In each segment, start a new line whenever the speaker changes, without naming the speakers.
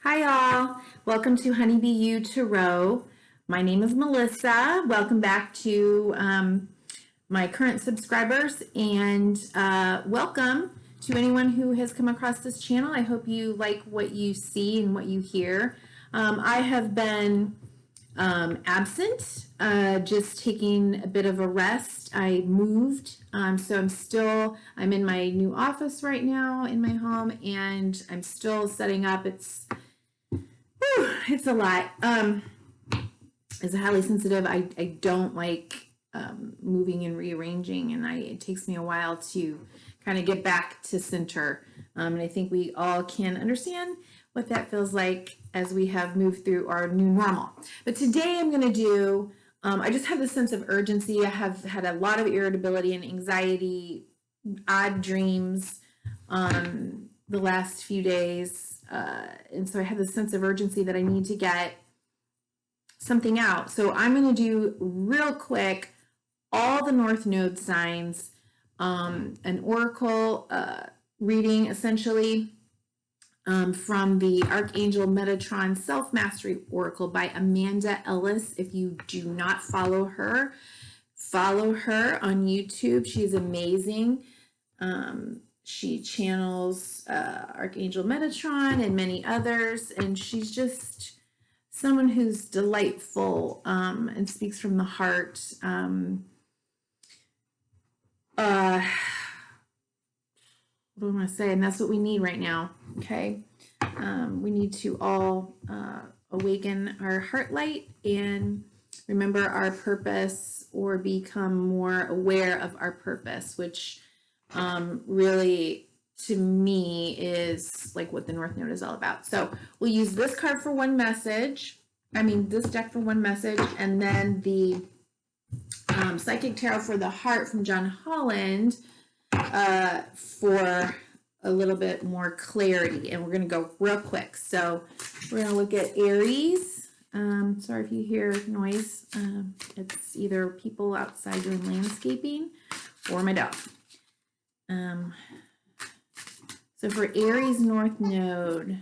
Hi all, welcome to Honeybee U Tarot. My name is Melissa. Welcome back to my current subscribers and welcome to anyone who has come across this channel. I hope you like what you see and what you hear. I have been absent, just taking a bit of a rest. I moved, so I'm in my new office right now in my home, and I'm still setting up. It's a lot. As a highly sensitive, I don't like moving and rearranging, and it takes me a while to kind of get back to center. And I think we all can understand what that feels like as we have moved through our new normal. But today I'm going to do, I just have this sense of urgency. I have had a lot of irritability and anxiety, odd dreams the last few days. And so I have this sense of urgency that I need to get something out. So I'm going to do real quick all the North Node signs, an oracle reading essentially from the Archangel Metatron Self-Mastery Oracle by Amanda Ellis. If you do not follow her on YouTube. She's amazing. She channels Archangel Metatron and many others, and she's just someone who's delightful and speaks from the heart. What do I want to say? And that's what we need right now, okay? We need to all awaken our heart light and remember our purpose, or become more aware of our purpose, which really, to me, is like what the North Node is all about. So we'll use this card for one message. This deck for one message, and then the Psychic Tarot for the Heart from John Holland for a little bit more clarity. And we're going to go real quick. So we're going to look at Aries. Sorry if you hear noise. It's either people outside doing landscaping or my dog. So for Aries North Node,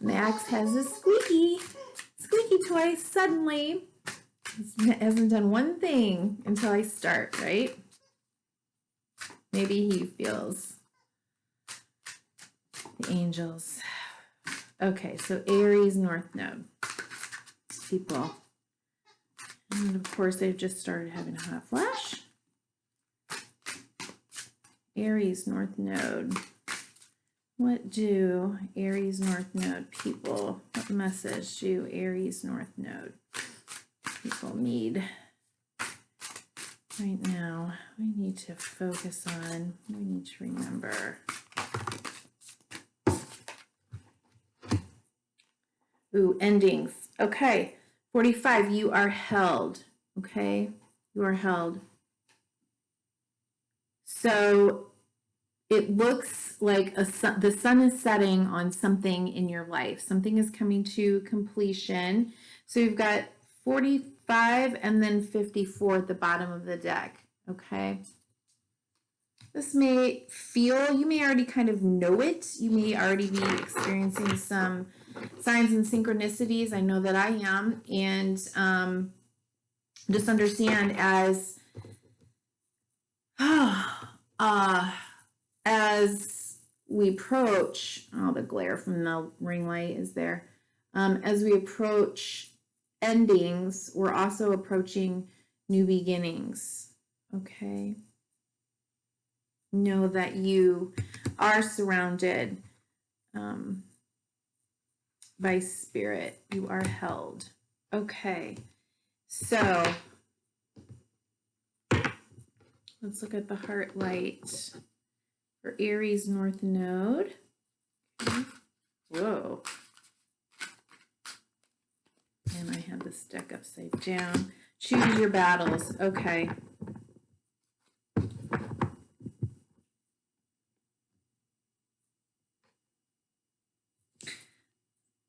Max has a squeaky toy suddenly. He hasn't done one thing until I start, right? Maybe he feels the angels. Okay, so Aries North Node, people. And of course, they've just started having a hot flash. Aries North Node. What do Aries North Node people, what message do Aries North Node people need right now? We need to focus on, we need to remember. Ooh, endings. Okay. 45, you are held, okay? You are held. So it looks like the sun is setting on something in your life. Something is coming to completion. So you've got 45 and then 54 at the bottom of the deck, okay? This may feel, you may already kind of know it. You may already be experiencing some signs and synchronicities. I know that I am. And just understand as we approach, oh, the glare from the ring light is there. As we approach endings, we're also approaching new beginnings, okay? Know that you are surrounded by spirit. You are held. Okay, so let's look at the heart light for Aries North Node. Okay. Whoa. And I have this deck upside down. Choose your battles. Okay.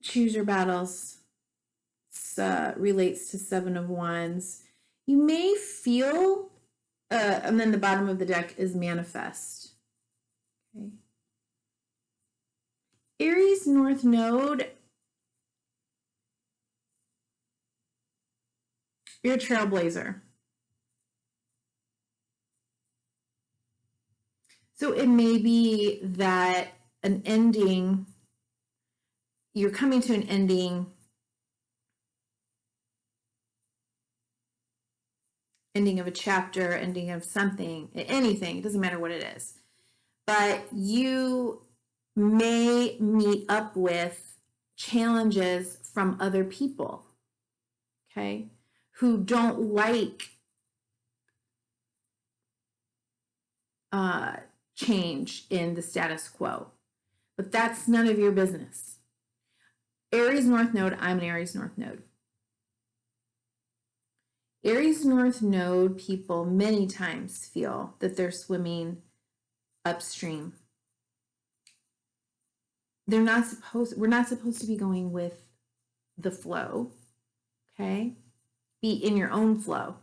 Choose your battles relates to Seven of Wands. You may feel, and then the bottom of the deck is manifest. Okay. Aries North Node, you're a trailblazer. So it may be that an ending, you're coming to an ending of a chapter, ending of something, anything, it doesn't matter what it is. But you may meet up with challenges from other people, okay, who don't like change in the status quo. But that's none of your business. Aries North Node, I'm an Aries North Node. Aries North Node people many times feel that they're swimming upstream. We're not supposed to be going with the flow, okay? Be in your own flow.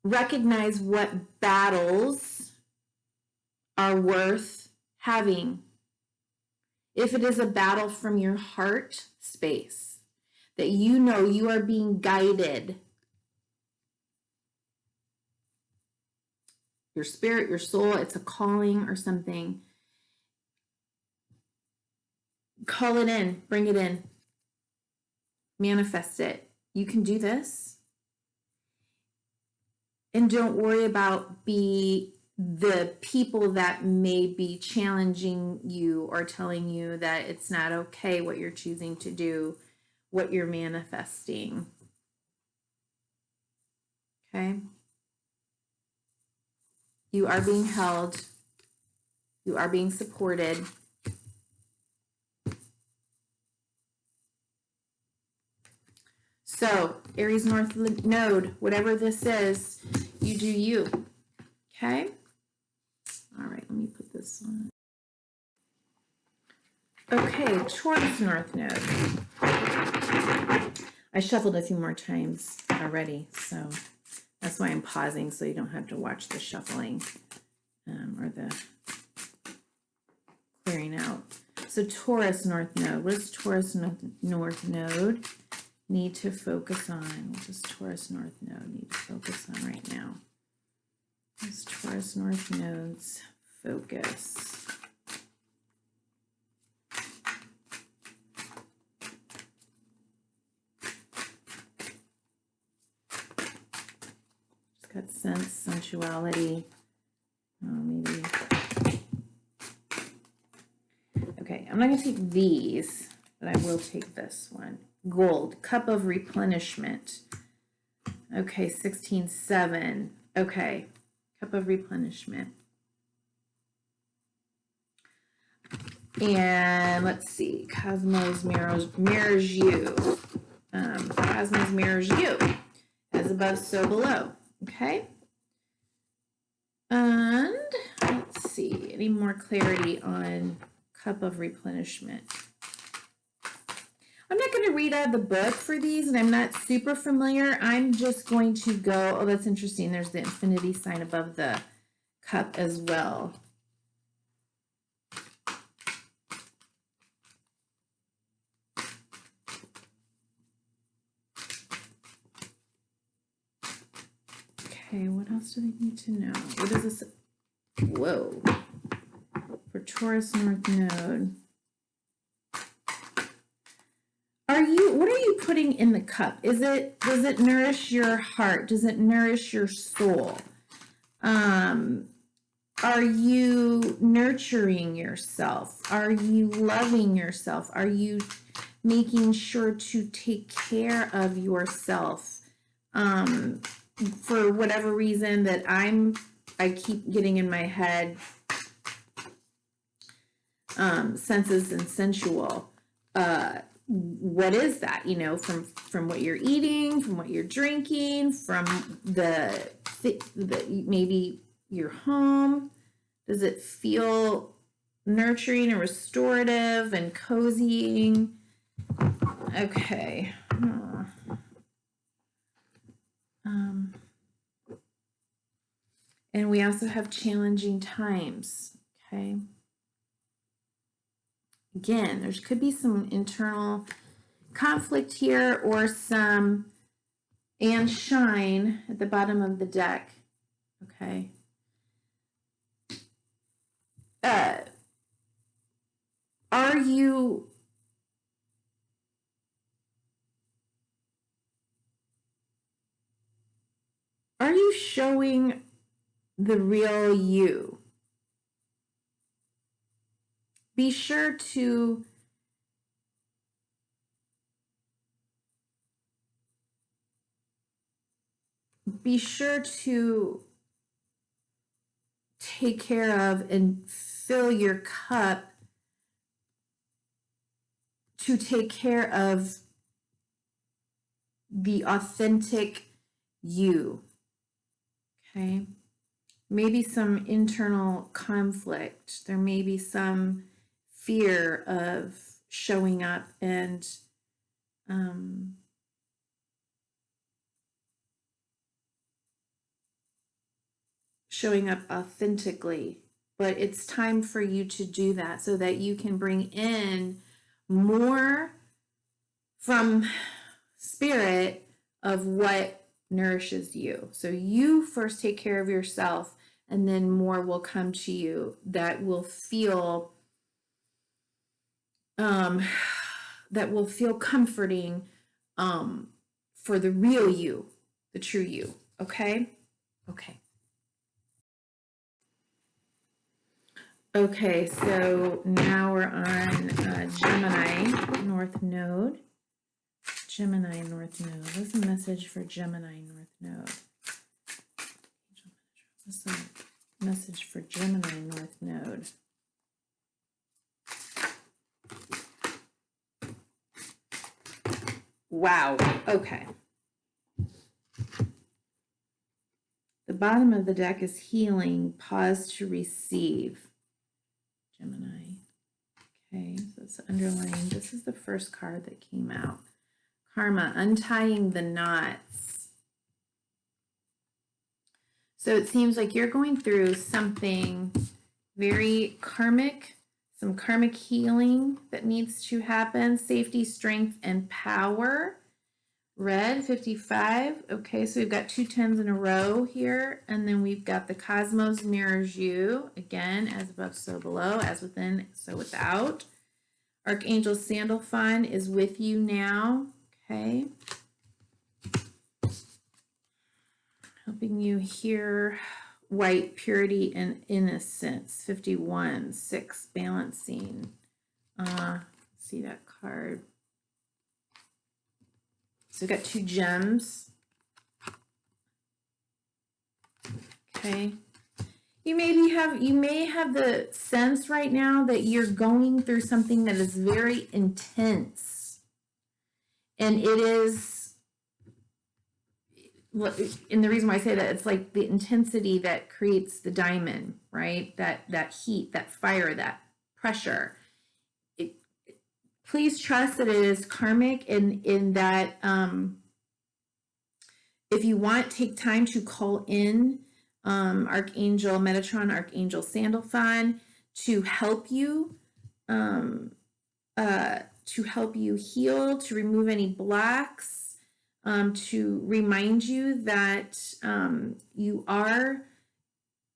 Recognize what battles are worth having. If it is a battle from your heart space, that you know you are being guided, your spirit, your soul, it's a calling or something, call it in, bring it in, manifest it. You can do this. And don't worry about the people that may be challenging you or telling you that it's not okay what you're choosing to do, what you're manifesting. Okay? You are being held. You are being supported. So, Aries North Node, whatever this is, you do you. Okay? All right, let me put this on. Okay, Taurus North Node. I shuffled a few more times already, so that's why I'm pausing, so you don't have to watch the shuffling or the clearing out. So Taurus North Node. What does Taurus North Node need to focus on? What does Taurus North Node need to focus on right now? What does Taurus North Node's focus? Just got sense, sensuality. Maybe. Okay, I'm not going to take these, but I will take this one. Gold, cup of replenishment. Okay, 16-7. Okay, cup of replenishment. And let's see, Cosmos mirrors you. Cosmos mirrors you. As above, so below. Okay. And let's see, any more clarity on cup of replenishment? I'm not going to read out of the book for these, and I'm not super familiar. I'm just going to go, oh, that's interesting. There's the infinity sign above the cup as well. Okay, what else do they need to know? What is this? Whoa. For Taurus North Node. What are you putting in the cup? Does it nourish your heart? Does it nourish your soul? Are you nurturing yourself? Are you loving yourself? Are you making sure to take care of yourself? For whatever reason that I keep getting in my head, senses and sensual. What is that? You know, from what you're eating, from what you're drinking, from the maybe your home. Does it feel nurturing and restorative and cozying? Okay. And we also have challenging times. Okay. Again, there could be some internal conflict here or some and shine at the bottom of the deck. Okay. Are you showing the real you? Be sure to take care of and fill your cup to take care of the authentic you. Okay. Maybe some internal conflict. There may be some fear of showing up and showing up authentically. But it's time for you to do that so that you can bring in more from spirit of what nourishes you. So you first take care of yourself, and then more will come to you that will feel comforting for the real you, the true you. Okay? Okay. Okay, so now we're on Gemini North Node. Gemini North Node. What's the message for Gemini North Node? What's the message for Gemini North Node? Wow. Okay. The bottom of the deck is healing. Pause to receive. Gemini. Okay, so it's underlying. This is the first card that came out. Karma, untying the knots. So it seems like you're going through something very karmic, some karmic healing that needs to happen. Safety, strength, and power. Red, 55. Okay, so we've got 2 10s in a row here. And then we've got the cosmos mirrors you. Again, as above, so below. As within, so without. Archangel Sandalphon is with you now. Okay. Helping you hear white, purity, and innocence. 51. 6, balancing. See that card. So we've got 2 gems. Okay. You may have the sense right now that you're going through something that is very intense. And it is, and the reason why I say that, it's like the intensity that creates the diamond, right? That heat, that fire, that pressure. Please trust that it is karmic, in that if you want, take time to call in Archangel Metatron, Archangel Sandalphon to help you heal, to remove any blocks, to remind you that you are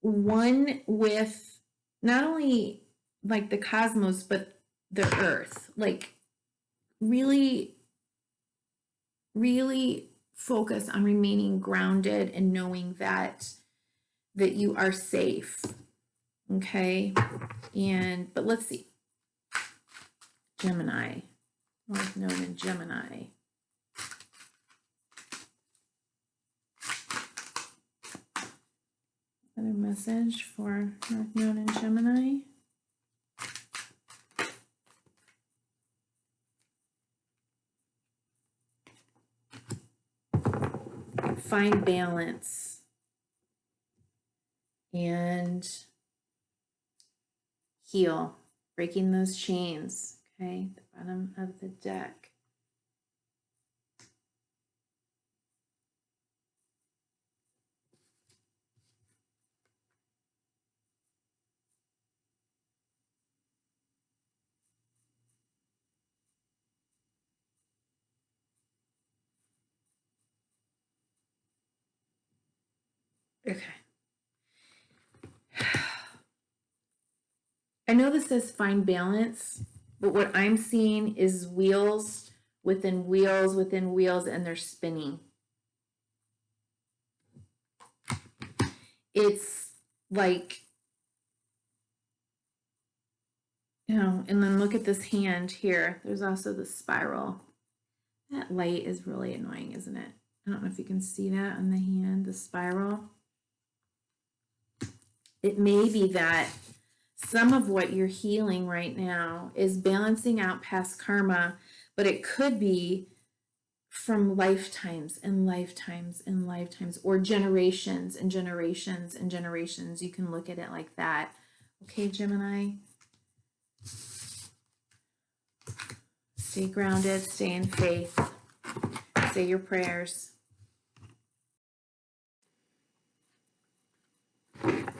one with not only like the cosmos, but the earth. Like really, really focus on remaining grounded and knowing that you are safe. Okay. But let's see. Gemini, North Node in Gemini. Another message for North Node in Gemini. Find balance and heal, breaking those chains. Okay, the bottom of the deck. Okay. I know this says find balance, but what I'm seeing is wheels within wheels within wheels, and they're spinning. It's like, you know, and then look at this hand here. There's also the spiral. That light is really annoying, isn't it? I don't know if you can see that on the hand, the spiral. It may be that some of what you're healing right now is balancing out past karma, but it could be from lifetimes and lifetimes and lifetimes, or generations and generations and generations. You can look at it like that. Okay, Gemini. Stay grounded, stay in faith, say your prayers.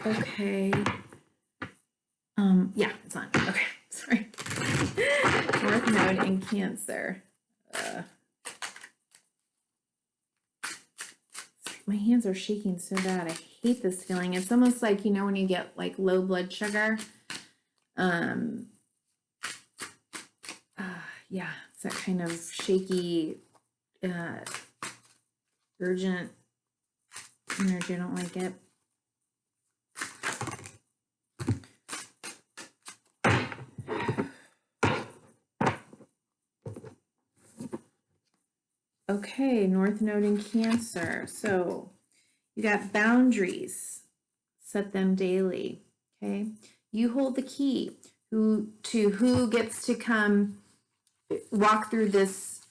Okay. Yeah, it's on. Okay, sorry. North Node in Cancer. My hands are shaking so bad. I hate this feeling. It's almost like, you know, when you get like low blood sugar. Yeah, it's that kind of shaky, urgent energy. I don't like it. Okay, North Node in Cancer. So you got boundaries. Set them daily. Okay, you hold the key. Who gets to come walk through this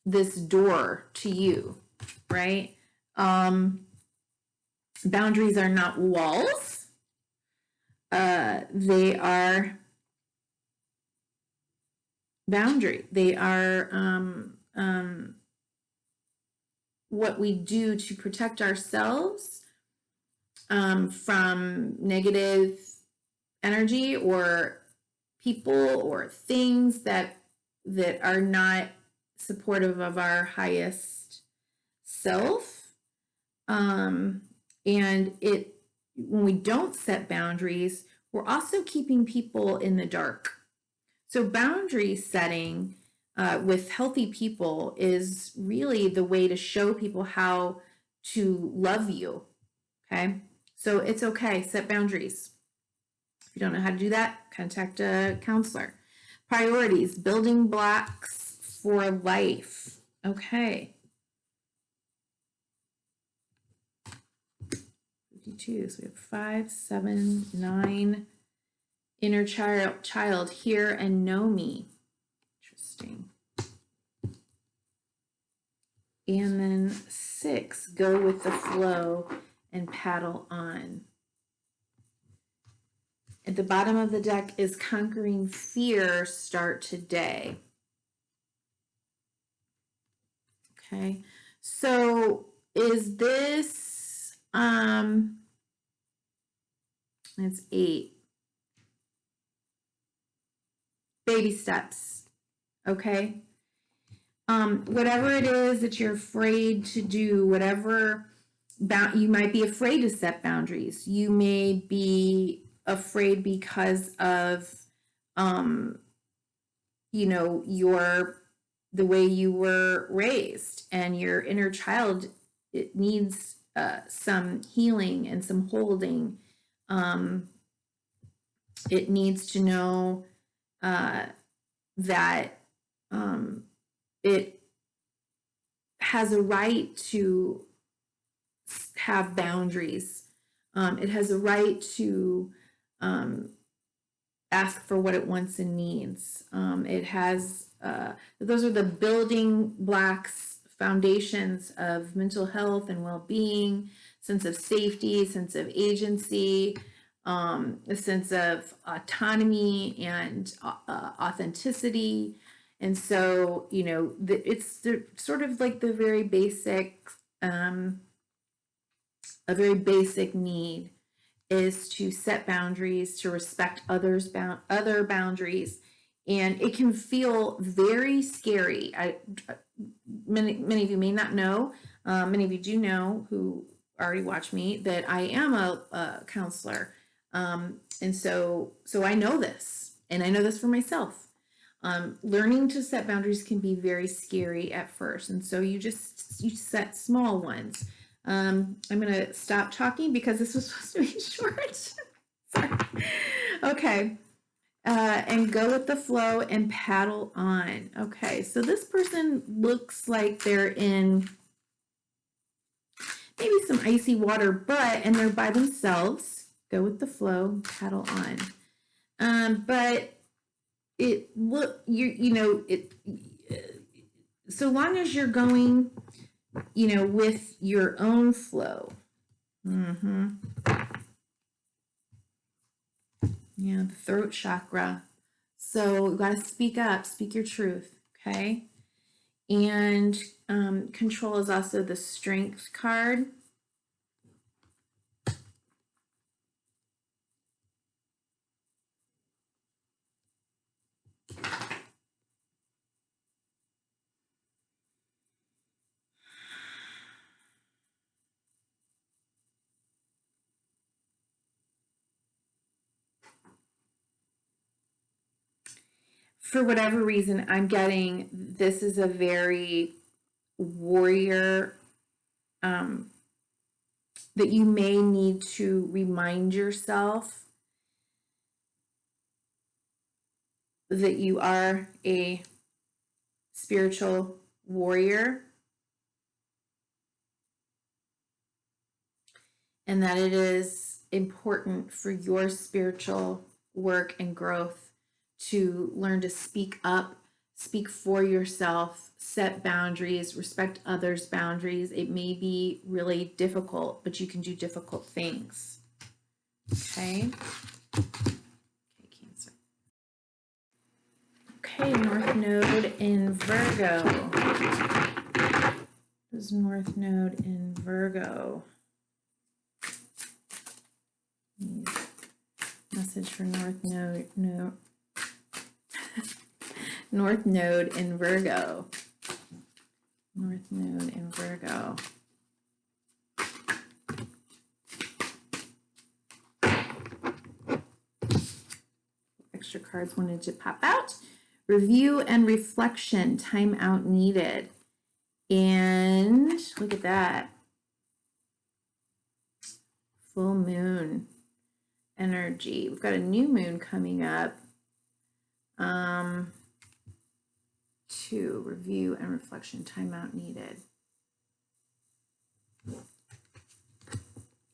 door to you, right? Boundaries are not walls. They are boundary. They are what we do to protect ourselves from negative energy or people or things that are not supportive of our highest self. And when we don't set boundaries, we're also keeping people in the dark. So boundary setting with healthy people is really the way to show people how to love you. Okay, so it's okay, set boundaries. If you don't know how to do that, contact a counselor. Priorities, building blocks for life. Okay. 52, so we have 5, 7, 9. Inner child, hear and know me. Interesting. And then 6, go with the flow and paddle on. At the bottom of the deck is conquering fear, start today. Okay, so is this, it's 8. Baby steps, okay? Whatever it is that you're afraid to do, whatever, you might be afraid to set boundaries. You may be afraid because of, you know, the way you were raised, and your inner child, it needs some healing and some holding. It needs to know that it has a right to have boundaries. It has a right to ask for what it wants and needs. It has, those are the building blocks, foundations of mental health and well-being, sense of safety, sense of agency, a sense of autonomy and authenticity. And so, you know, it's sort of like the very basic, a very basic need is to set boundaries, to respect other boundaries. And it can feel very scary. Many of you may not know, many of you do know who already watch me, that I am a counselor. And so I know this, and I know this for myself. Learning to set boundaries can be very scary at first. And so you set small ones. I'm going to stop talking because this was supposed to be short. Sorry. Okay. And go with the flow and paddle on. Okay. So this person looks like they're in maybe some icy water, and they're by themselves. Go with the flow, paddle on. But so long as you're going, with your own flow. Yeah, the throat chakra. So you got to speak up, speak your truth, okay? And control is also the strength card. For whatever reason, I'm getting this is a very warrior, that you may need to remind yourself that you are a spiritual warrior, and that it is important for your spiritual work and growth to learn to speak up, speak for yourself, set boundaries, respect others' boundaries. It may be really difficult, but you can do difficult things. Okay? Okay, Cancer. Okay, North Node in Virgo. This is North Node in Virgo. Message for North Node. No. North Node in Virgo. North Node in Virgo. Extra cards wanted to pop out. Review and reflection, time out needed. And look at that. Full moon energy. We've got a new moon coming up. To review and reflection, time out needed.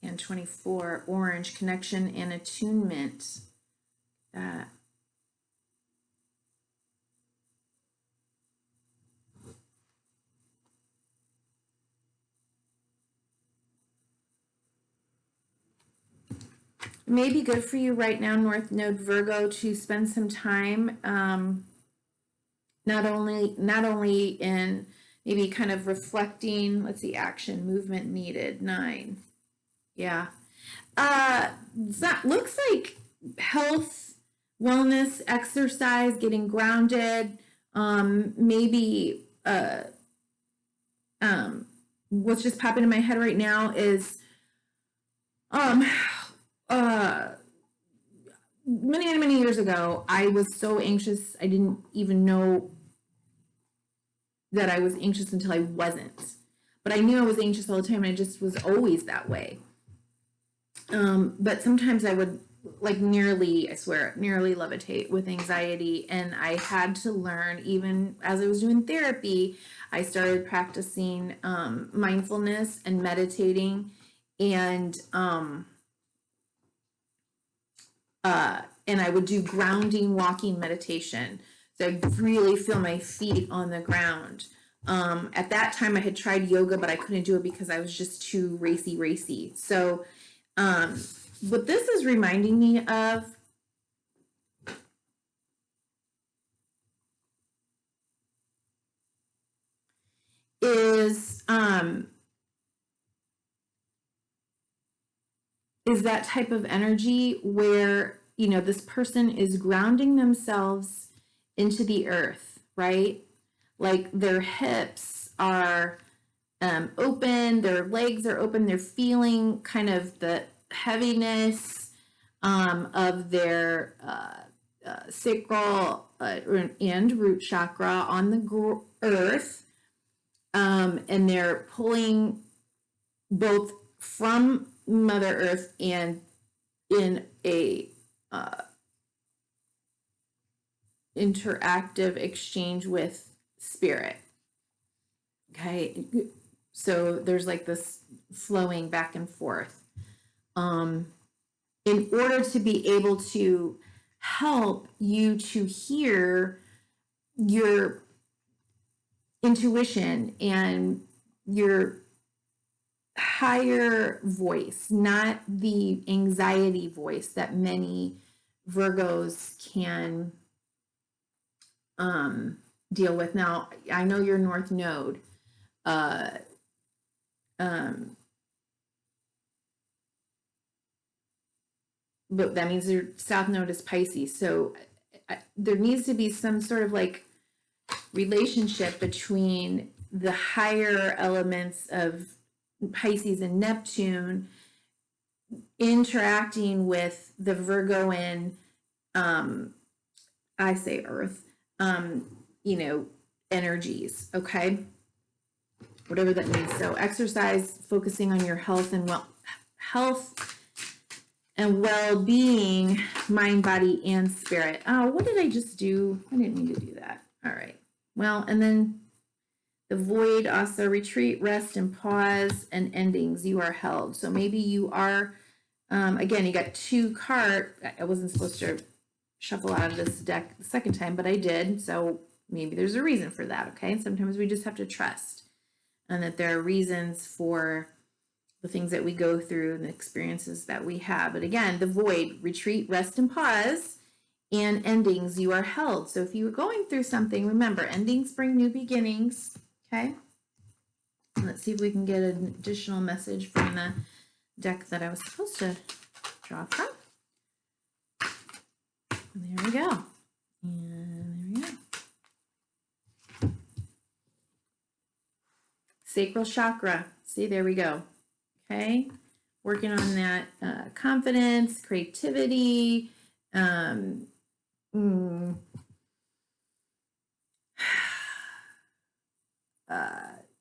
And 24, orange, connection and attunement. That. It may be good for you right now, North Node Virgo, to spend some time, not only in maybe kind of reflecting. Let's see, action, movement needed, 9. Yeah. That looks like health, wellness, exercise, getting grounded, maybe what's just popping in my head right now is many years ago, I was so anxious, I didn't even know that I was anxious until I wasn't. But I knew I was anxious all the time, and I just was always that way. But sometimes I would nearly levitate with anxiety, and I had to learn, even as I was doing therapy, I started practicing mindfulness and meditating, and I would do grounding, walking meditation. So I really feel my feet on the ground. At that time I had tried yoga, but I couldn't do it because I was just too racy. So, what this is reminding me of is that type of energy where, this person is grounding themselves into the earth, right? Like their hips are open, their legs are open, they're feeling kind of the heaviness of their sacral and root chakra on the earth, and they're pulling both from Mother Earth and in a interactive exchange with spirit. Okay, so there's like this flowing back and forth. In order to be able to help you to hear your intuition and your higher voice, not the anxiety voice that many Virgos can deal with. Now, I know your North Node, but that means your South Node is Pisces. So there needs to be some sort of like relationship between the higher elements of Pisces and Neptune interacting with the Virgo and I say Earth, energies, okay? Whatever that means. So exercise, focusing on your health and well-being, mind, body, and spirit. Oh, what did I just do? I didn't mean to do that. All right. Well, and then the void also, retreat, rest, and pause, and endings. You are held. So maybe you are, again, you got 2 cards. I wasn't supposed to shuffle out of this deck the second time, but I did. So maybe there's a reason for that, okay? Sometimes we just have to trust and that there are reasons for the things that we go through and the experiences that we have. But again, the void, retreat, rest, and pause, and endings, you are held. So if you were going through something, remember, endings bring new beginnings, okay? Let's see if we can get an additional message from the deck that I was supposed to draw from. And there we go. And there we go. Sacral chakra. See, there we go. Okay. Working on that confidence, creativity,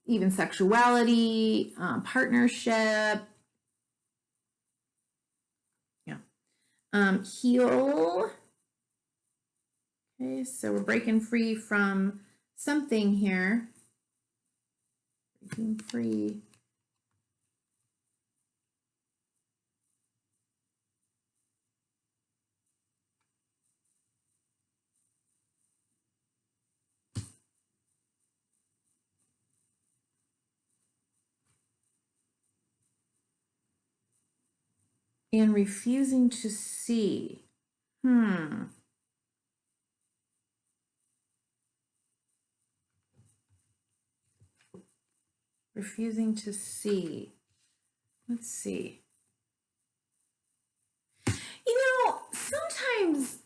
even sexuality, partnership. Yeah. Heal. Okay, so we're breaking free from something here. Breaking free. And refusing to see. Refusing to see. Let's see. Sometimes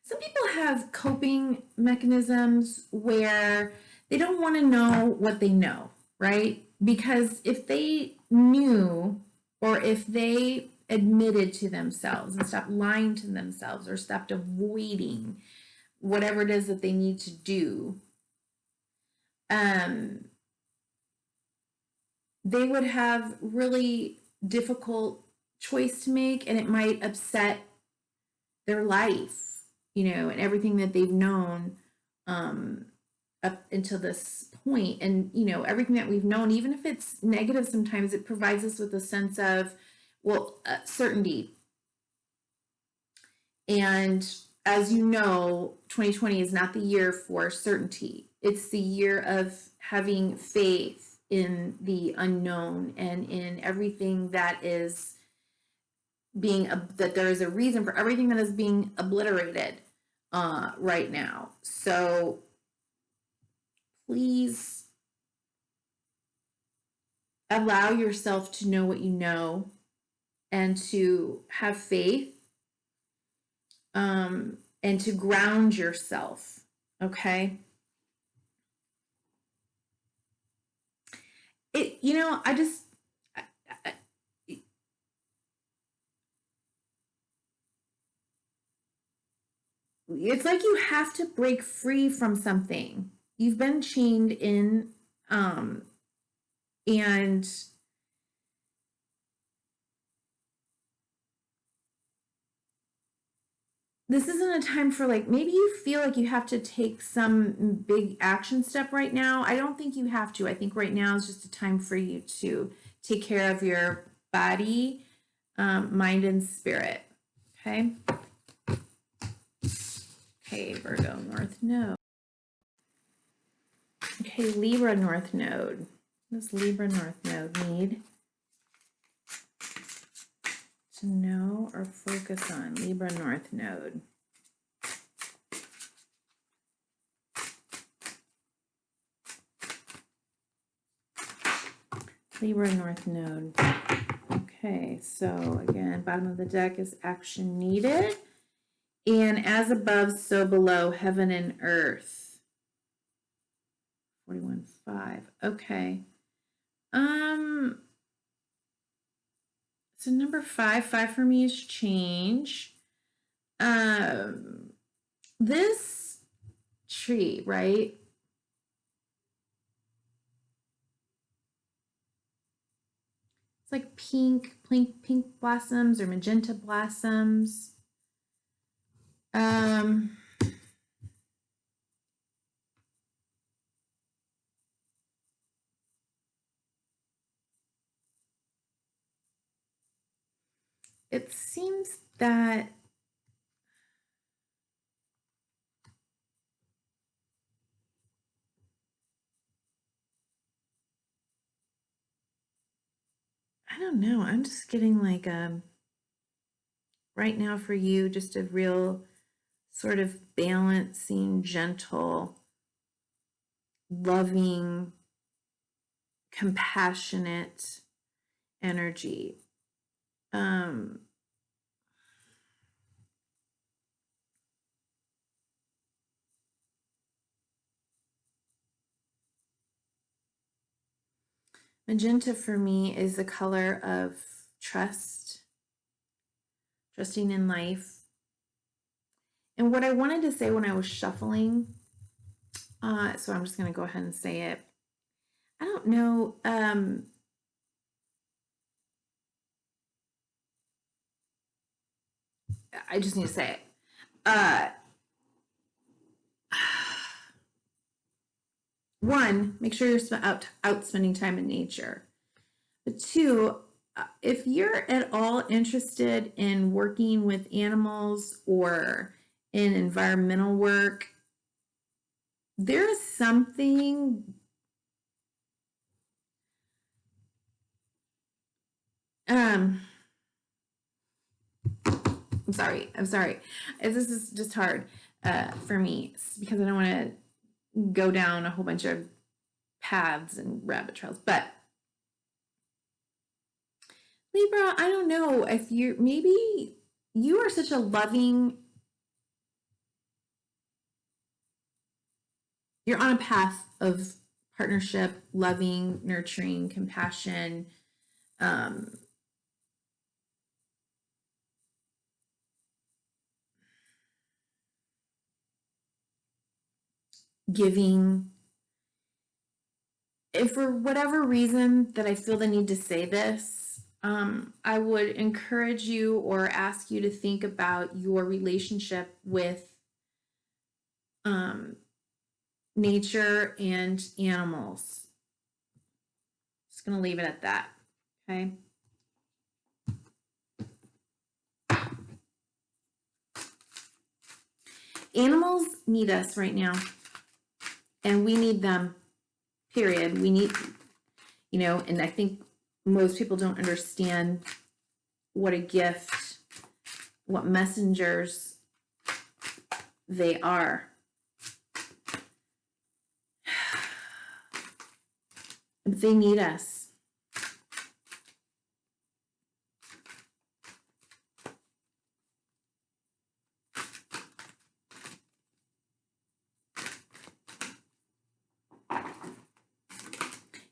some people have coping mechanisms where they don't want to know what they know, right? Because if they knew, or if they admitted to themselves and stopped lying to themselves or stopped avoiding whatever it is that they need to do, they would have really difficult choice to make, and it might upset their life, and everything that they've known up until this point. And, everything that we've known, even if it's negative, sometimes it provides us with a sense of, certainty. And as you know, 2020 is not the year for certainty. It's the year of having faith in the unknown and in everything that is that there is a reason for everything that is being obliterated right now. So please allow yourself to know what you know and to have faith, and to ground yourself Okay. I just, it's like you have to break free from something. You've been chained in, and this isn't a time for, like, maybe you feel like you have to take some big action step right now. I don't think you have to. I think right now is just a time for you to take care of your body, mind, and spirit. Okay. Okay, Virgo North Node. Okay, Libra North Node. What does Libra North Node need to know or focus on? Libra North Node. Libra North Node. Okay, so again, bottom of the deck is action needed. And as above, so below, heaven and earth. 41.5. Okay. So number 5 for me is change. This tree, right? It's like pink blossoms or magenta blossoms. It seems that I don't know. I'm just getting like right now for you, just a real sort of balancing, gentle, loving, compassionate energy. Magenta for me is the color of trust, trusting in life. And what I wanted to say when I was shuffling, so I'm just going to go ahead and say it. I don't know. I just need to say it. One, make sure you're out spending time in nature. But two, if you're at all interested in working with animals or in environmental work, there is something I'm sorry. This is just hard for me because I don't want to go down a whole bunch of paths and rabbit trails. But Libra, I don't know if maybe you are such a loving, you're on a path of partnership, loving, nurturing, compassion, giving. If for whatever reason that I feel the need to say this, I would encourage you or ask you to think about your relationship with nature and animals. Just going to leave it at that. Okay. Animals need us right now, and we need them, period. We need, and I think most people don't understand what a gift, what messengers they are. They need us.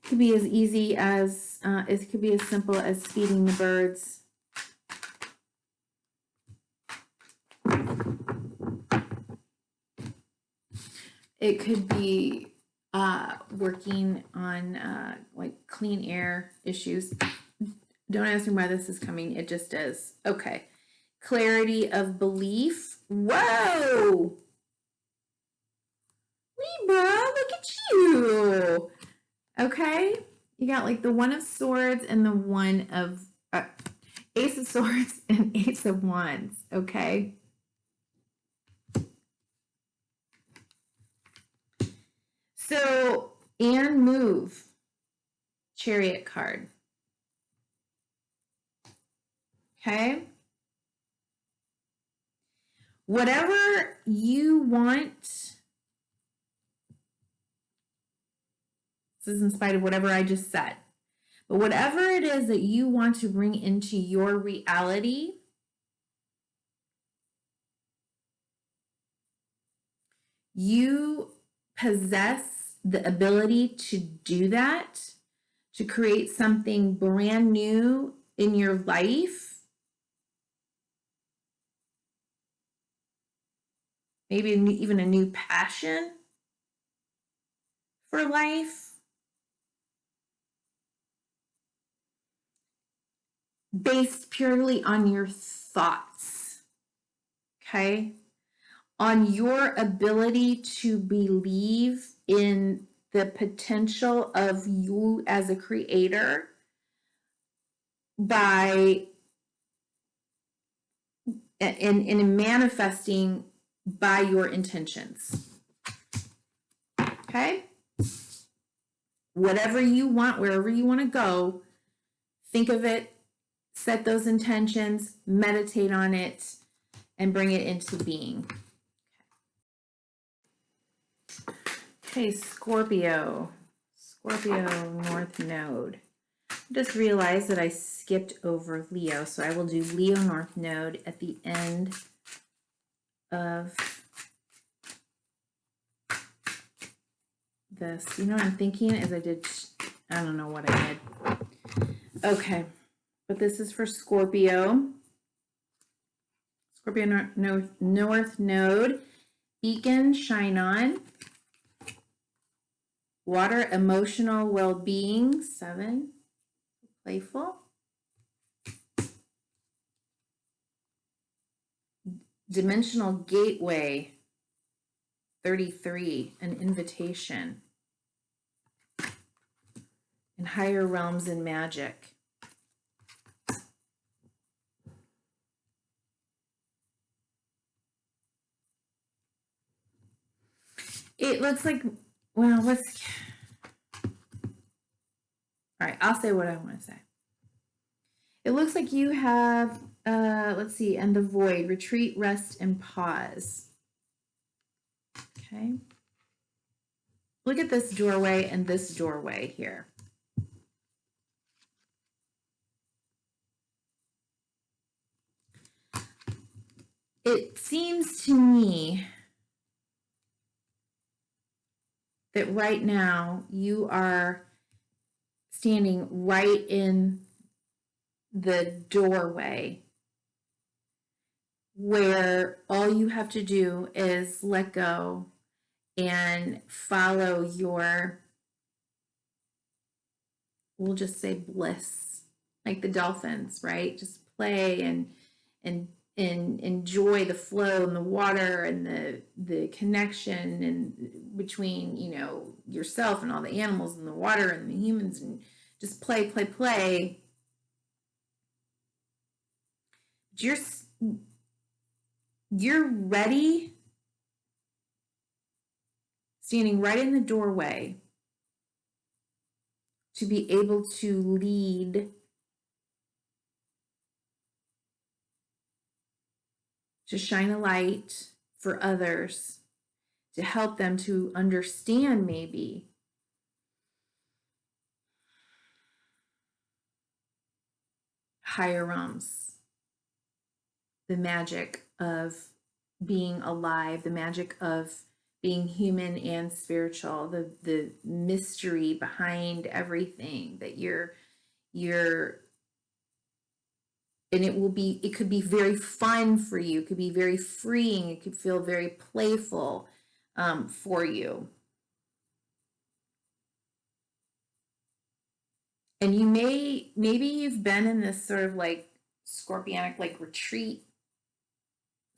Could be as easy as, it could be as simple as feeding the birds. It could be working on like clean air issues. Don't ask me why this is coming. It just is. Okay. Clarity of belief. Whoa! Libra, look at you. Okay. You got like the One of Swords and the One of Ace of Swords and Ace of Wands. Okay. So, and move. Chariot card. Okay. Whatever you want, this is in spite of whatever I just said, but whatever it is that you want to bring into your reality, you possess the ability to do that, to create something brand new in your life. Maybe even a new passion for life. Based purely on your thoughts. Okay? On your ability to believe in the potential of you as a creator by in manifesting by your intentions. Okay? Whatever you want, wherever you want to go, think of it, set those intentions, meditate on it, and bring it into being. Okay, Scorpio North Node. I just realized that I skipped over Leo, so I will do Leo North Node at the end of this. You know what I'm thinking is I don't know what I did. Okay, but this is for Scorpio. Scorpio North Node. Beacon, shine on. Water, emotional well-being, 7. Playful. Dimensional gateway, 33. An invitation. And higher realms and magic. It looks like, well, all right, I'll say what I want to say. It looks like you have, let's see, and the void, retreat, rest, and pause. Okay. Look at this doorway and this doorway here. It seems to me that right now you are standing right in the doorway where all you have to do is let go and follow your, we'll just say bliss, like the dolphins, right? Just play and enjoy the flow and the water and the connection and between, you know, yourself and all the animals and the water and the humans, and just play. You're ready, standing right in the doorway, to be able to lead, to shine a light for others, to help them to understand maybe higher realms, the magic of being alive, the magic of being human and spiritual, the mystery behind everything that you're and it could be very fun for you, it could be very freeing, it could feel very playful for you. And maybe you've been in this sort of like scorpionic, like retreat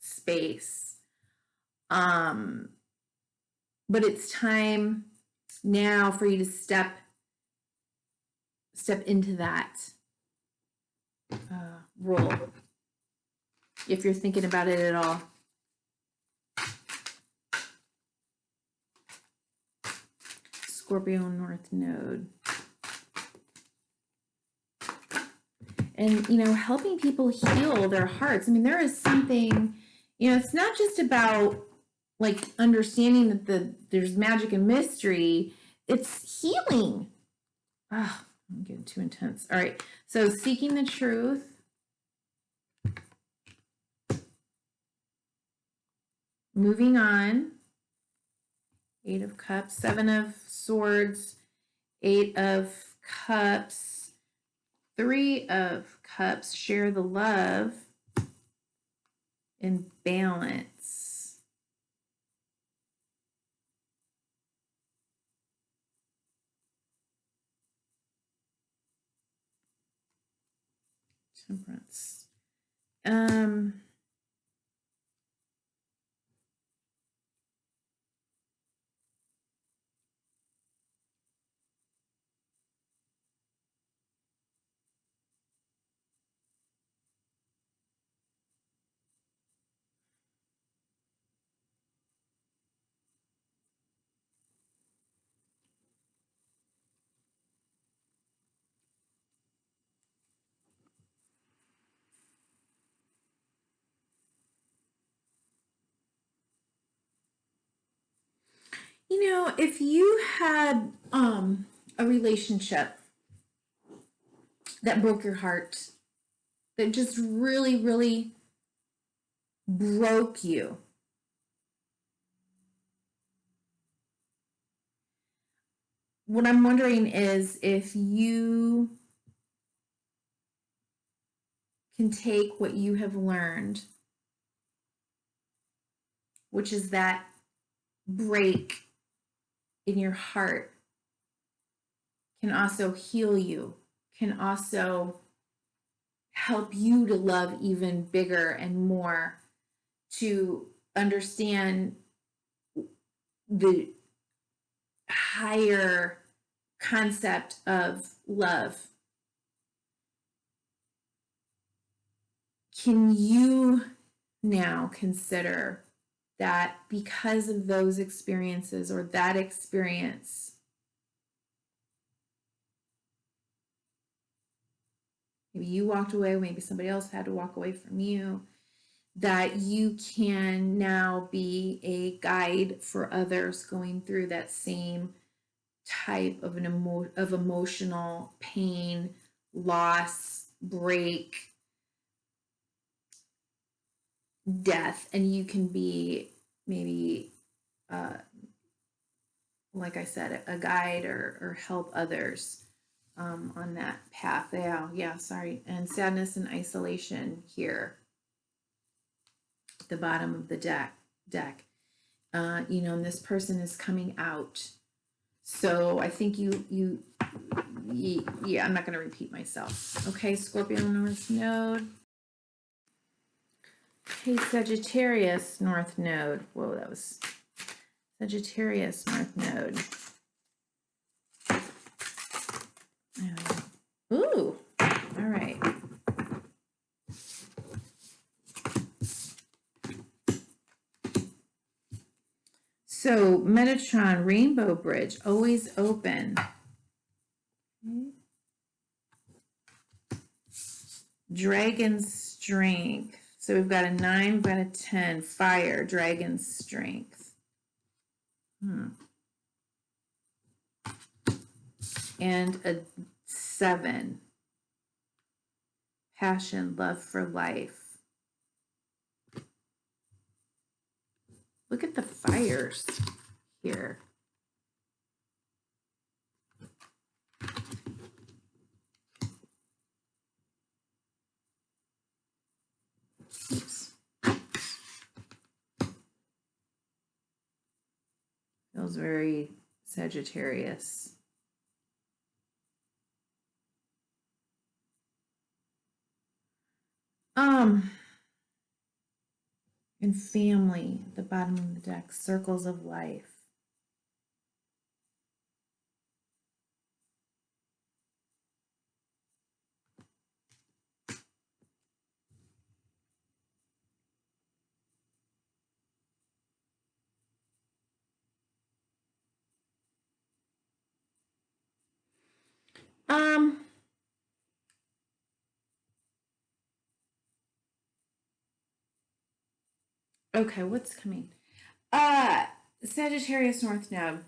space. But it's time now for you to step into that role, if you're thinking about it at all. Scorpio North Node. And, helping people heal their hearts. I mean, there is something, it's not just about like understanding that there's magic and mystery. It's healing. Oh, I'm getting too intense. All right. So seeking the truth. Moving on. 8 of Cups, 7 of Swords, 8 of Cups, 3 of Cups. Share the love and balance. Temperance. If you had a relationship that broke your heart, that just really, really broke you, what I'm wondering is if you can take what you have learned, which is that break in your heart can also heal you, can also help you to love even bigger and more, to understand the higher concept of love. Can you now consider that because of those experiences or that experience, maybe you walked away, maybe somebody else had to walk away from you, that you can now be a guide for others going through that same type of of emotional pain, loss, break, death, and you can be maybe like I said, a guide or help others on that path. Yeah, sorry. And sadness and isolation here at the bottom of the deck. And this person is coming out. So I think yeah, I'm not going to repeat myself. Okay, Scorpio North Node. Okay, Sagittarius North Node. Whoa, that was Sagittarius North Node. Ooh, all right. So Metatron Rainbow Bridge, always open. Okay. Dragon Strength. So we've got a 9, we've got a 10. Fire, Dragon Strength. And a 7. Passion, love for life. Look at the fires here. Oops. Feels very Sagittarius. And family, at the bottom of the deck, circles of life. Okay, what's coming? Sagittarius North Node.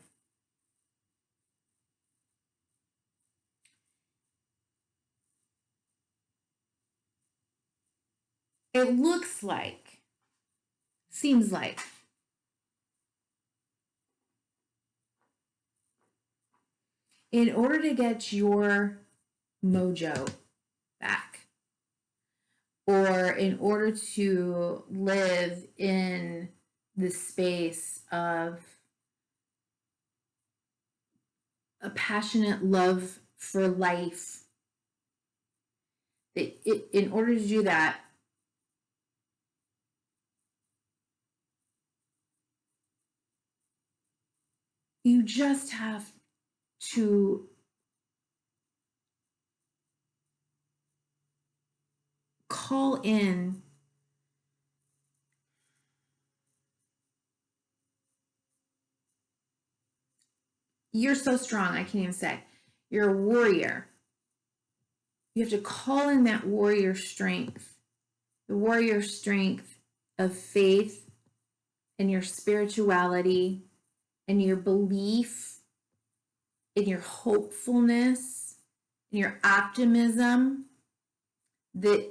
It looks like, seems like, in order to get your mojo back, or in order to live in the space of a passionate love for life, in order to do that, you just have to call in you're so strong, I can't even say. You're a warrior. You have to call in that warrior strength, the warrior strength of faith and your spirituality and your belief in your hopefulness and your optimism that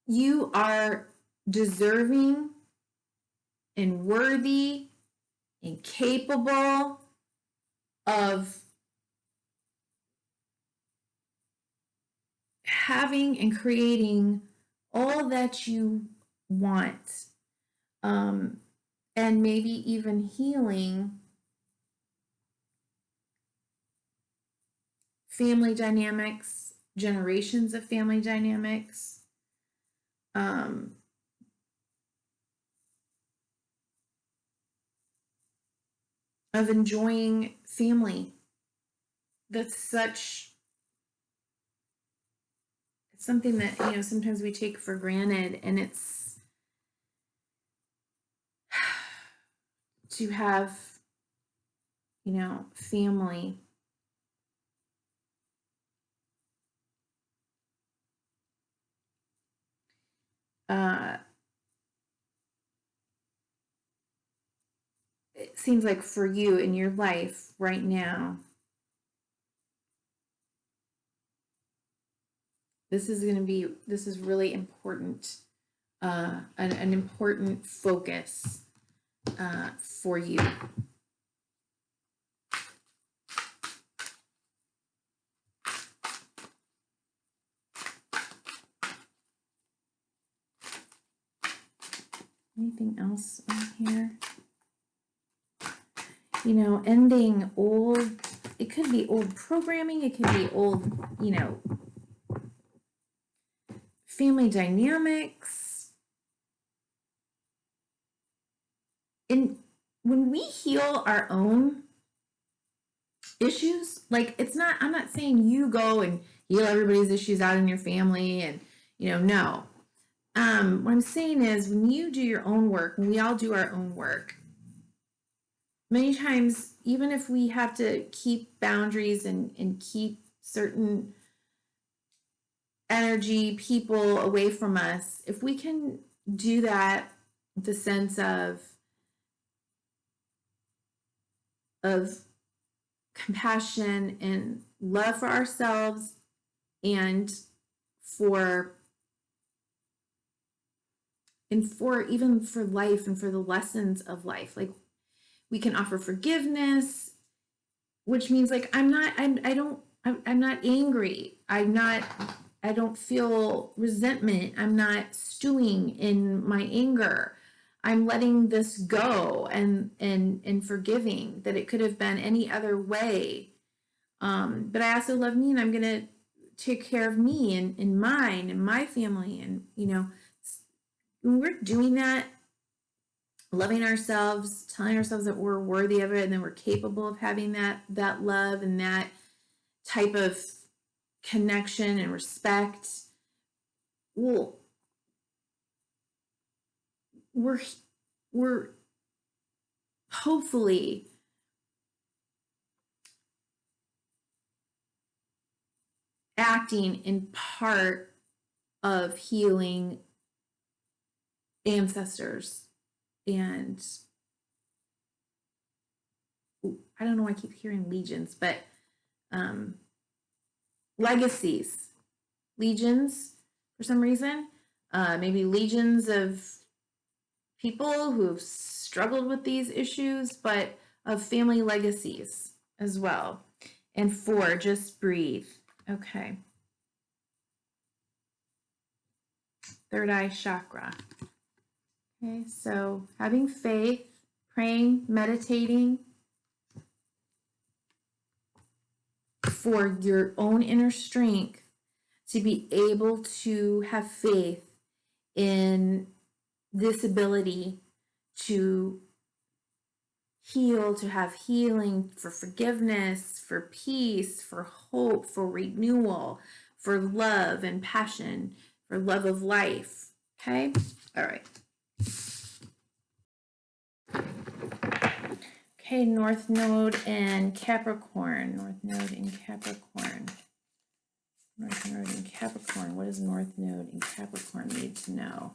you are deserving and worthy and capable of having and creating all that you want, and maybe even healing family dynamics, generations of family dynamics, of enjoying family. That's it's something that, you know, sometimes we take for granted, and it's to have, you know, family. It seems like for you in your life right now, this is really important, an important focus for you. Anything else on here? You know, ending old, it could be old programming, it could be old, you know, family dynamics. And when we heal our own issues, like I'm not saying you go and heal everybody's issues out in your family and, you know, no. What I'm saying is when you do your own work, when we all do our own work, many times, even if we have to keep boundaries and keep certain energy, people away from us, if we can do that with a sense of compassion and love for ourselves and for and for even for life and for the lessons of life. Like, we can offer forgiveness, which means like I'm not angry. I don't feel resentment. I'm not stewing in my anger. I'm letting this go and forgiving that it could have been any other way. But I also love me, and I'm going to take care of me and mine and my family. And, you know, when we're doing that, loving ourselves, telling ourselves that we're worthy of it, and then we're capable of having that love and that type of connection and respect, well, we're hopefully acting in part of healing ancestors and I don't know why I keep hearing legions, but legacies, legions for some reason, maybe legions of people who have struggled with these issues, but of family legacies as well. And 4, just breathe. Okay. Third eye chakra. Okay, so having faith, praying, meditating for your own inner strength to be able to have faith in this ability to heal, to have healing, for forgiveness, for peace, for hope, for renewal, for love and passion, for love of life. Okay? All right. Okay, North Node and Capricorn. North Node in Capricorn. North Node in Capricorn. What does North Node in Capricorn need to know?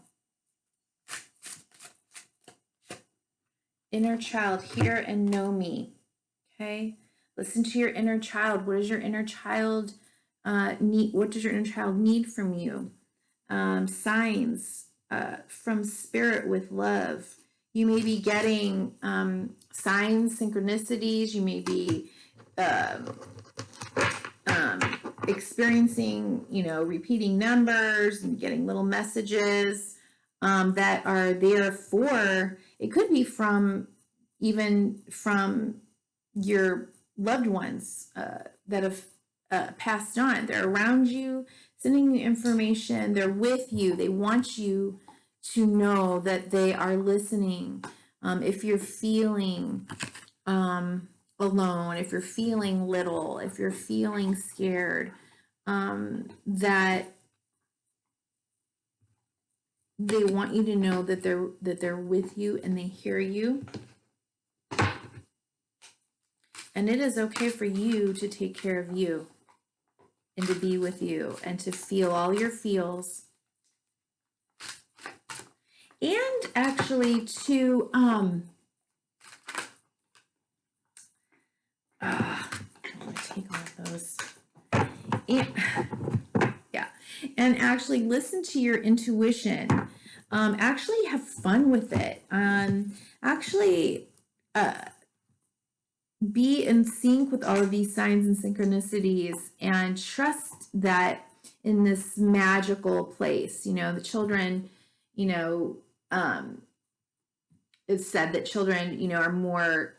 Inner child, hear and know me. Okay? Listen to your inner child. What does your inner child need? What does your inner child need from you? Signs from spirit with love. You may be getting signs, synchronicities. You may be experiencing, you know, repeating numbers and getting little messages that are there for, it could be even from your loved ones that have passed on. They're around you, sending you information. They're with you. They want you to know that they are listening. If you're feeling alone, if you're feeling little, if you're feeling scared, that they want you to know that they're with you and they hear you. And it is okay for you to take care of you and to be with you and to feel all your feels. And actually to take all of those. And actually listen to your intuition. Actually have fun with it. Be in sync with all of these signs and synchronicities and trust that in this magical place, you know, the children, you know, it's said that children, you know, are more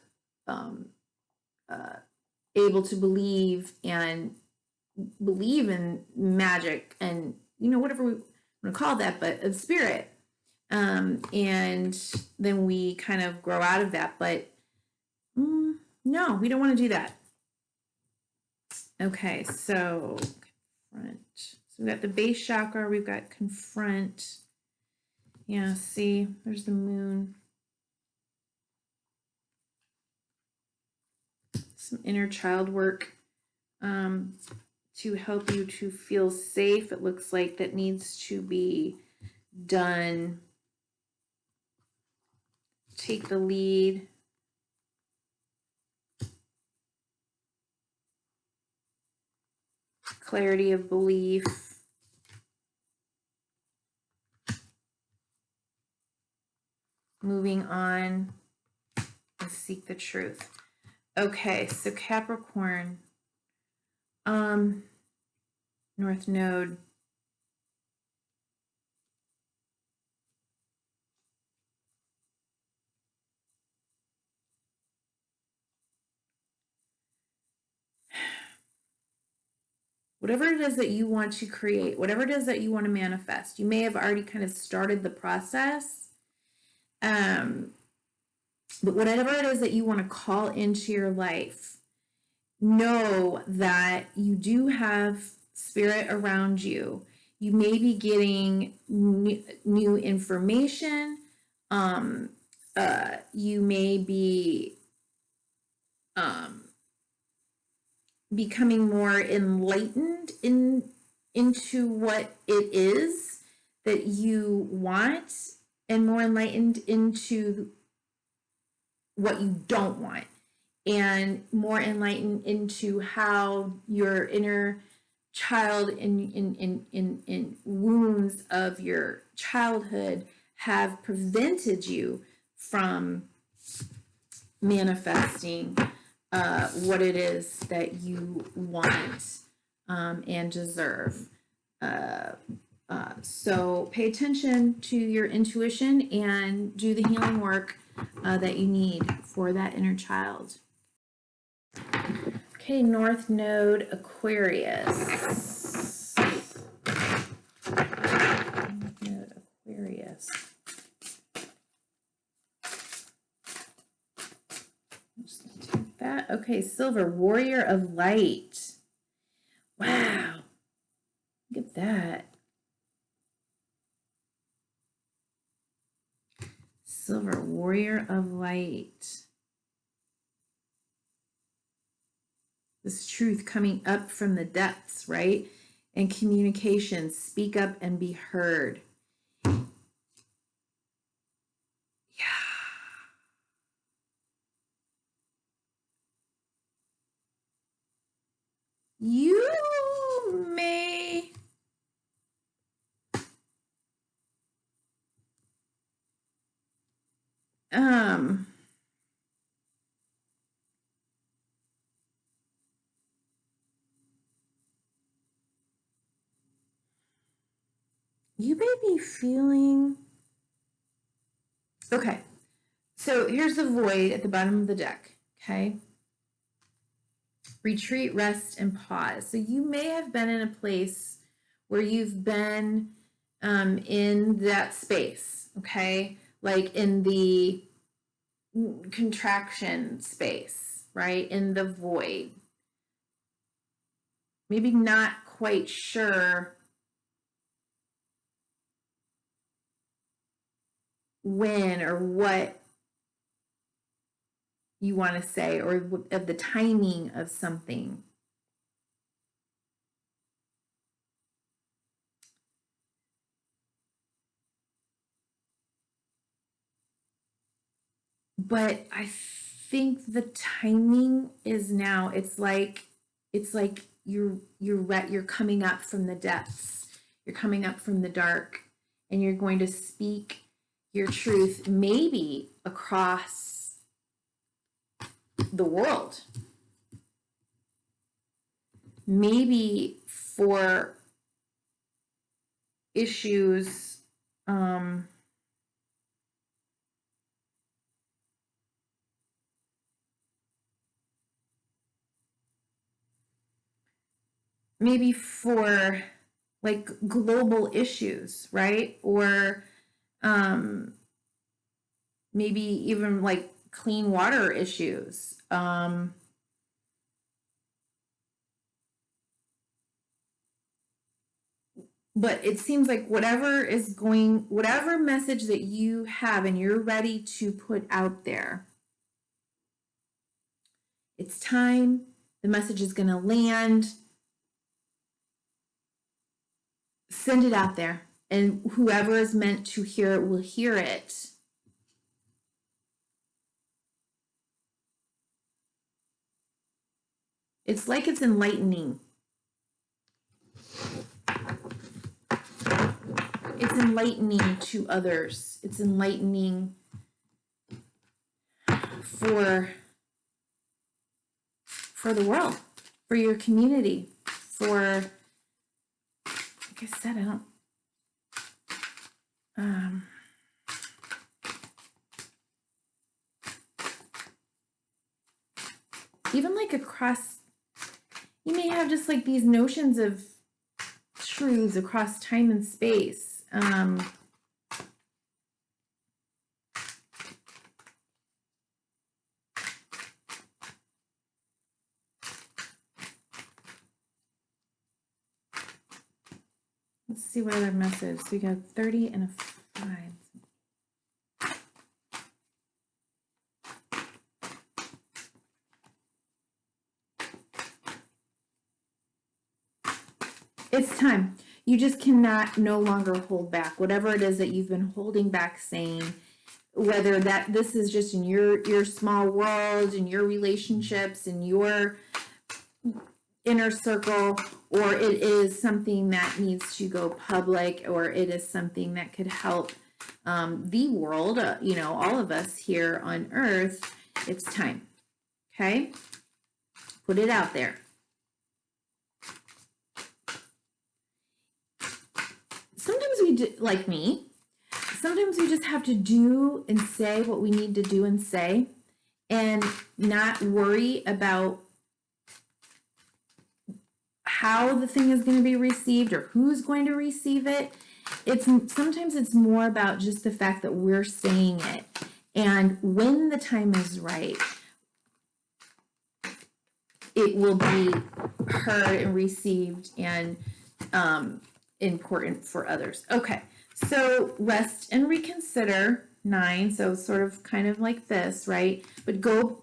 able to believe in magic and, you know, whatever we want to call that, but of spirit. And then we kind of grow out of that, but no, we don't want to do that. Okay, so confront. So we've got the base chakra, we've got confront. Yeah, see, there's the moon. Some inner child work to help you to feel safe. It looks like that needs to be done. Take the lead. Clarity of belief. moving on. Let's seek the truth. Okay, so Capricorn, North Node. Whatever it is that you want to create, whatever it is that you want to manifest, you may have already kind of started the process. But whatever it is that you want to call into your life, know that you do have spirit around you. You may be getting new information. You may be becoming more enlightened into what it is that you want, and more enlightened into what you don't want, and more enlightened into how your inner child in wounds of your childhood have prevented you from manifesting what it is that you want and deserve. So pay attention to your intuition and do the healing work that you need for that inner child. Okay, North Node, Aquarius. North Node, Aquarius. Just gonna take that. Okay, Silver, Warrior of Light. Wow, look at that. Silver, Warrior of Light. This truth coming up from the depths, right? And communication, speak up and be heard. Yeah. You may you may be feeling, okay, so here's the void at the bottom of the deck, okay? Retreat, rest, and pause. So you may have been in a place where you've been in that space, okay? Like in the contraction space, right? In the void. Maybe not quite sure when or what you want to say, or of the timing of something. But I think the timing is now. It's like you're coming up from the depths. You're coming up from the dark, and you're going to speak your truth, maybe across the world. Maybe for issues maybe for like global issues, right? Or maybe even like clean water issues. But it seems like whatever message that you have and you're ready to put out there, it's time. The message is going to land. Send it out there, and whoever is meant to hear it will hear it. It's like it's enlightening. It's enlightening to others. It's enlightening for the world, for your community, for, like I said, I don't, even like across, you may have just like these notions of truths across time and space. Let's see what other message. So we got 30 and a 5. It's time. You just cannot no longer hold back. Whatever it is that you've been holding back saying, whether that this is just in your small world, in your relationships, in your inner circle, or it is something that needs to go public, or it is something that could help the world, you know, all of us here on Earth, it's time. Okay? Put it out there. Sometimes we do, like me, sometimes we just have to do and say what we need to do and say, and not worry about how the thing is going to be received or who's going to receive it. Sometimes it's more about just the fact that we're saying it, and when the time is right, it will be heard and received and important for others. Okay, so rest and reconsider 9. So sort of kind of like this, right? But go.